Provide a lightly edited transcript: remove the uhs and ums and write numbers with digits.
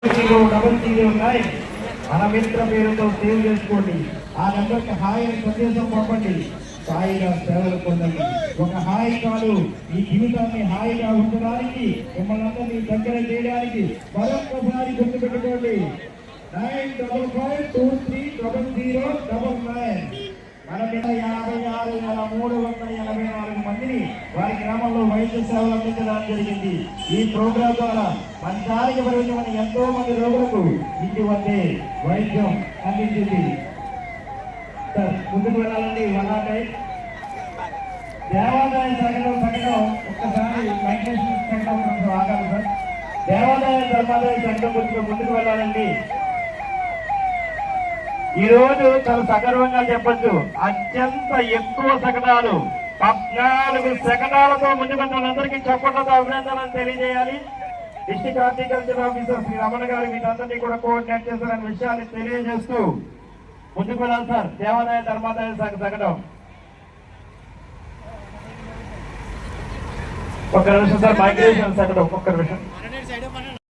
0099 మన మిత్ర పేరుతో సేవ్ చేసుకోండి. ఆ నెంబర్కి హాయ్ అని సందేశం పంపండి. హాయిగా సేవలు పొందండి. ఒక హాయి కాదు, ఈ జీవితాన్ని హాయిగా ఉంచడానికి, మిమ్మల్ని అందరినీ దగ్గర చేయడానికి మరొకసారి గుర్తుపెట్టుకోండి. 9552300099. మన మీద 56,384 మందిని వారి గ్రామంలో వైద్య సేవలు అందించడం జరిగింది. ఈ ప్రోగ్రాం ద్వారా మంచానికి పరిమితమైన ఎంతో మంది రోగులకు ఇంటి వద్దే వైద్యం అందించింది. సార్ ముందుకు వెళ్ళాలండి. 108 దేవాదాయ సంఘం ఒక్కసారి వెంకటేశ్వర సంఘం కొంచెం ఆగాలి సార్. దేవాదాయ ధర్మాదాయ సంఘం కొంచెం ముందుకు వెళ్ళాలండి. ఈ రోజు చాలా సగర్వంగా చెప్పచ్చు, అత్యంత ఎక్కువ శకటాలు 14 శకటాలతో ముందుకున్న వాళ్ళందరికీ చెప్పడంతో అభినందనలు తెలియజేయాలి. District horticulture officer Shri Ramana garu వీటందరినీ కూడా కోఆర్డినేట్ చేశారనే విషయాన్ని తెలియజేస్తూ ముందుకు వెళ్ళాలి సార్. దేవాదాయ ధర్మాదాయ శకటం ఒక్క నిమిషం సార్. మైగ్రేషన్ శకటం ఒక్క నిమిషం.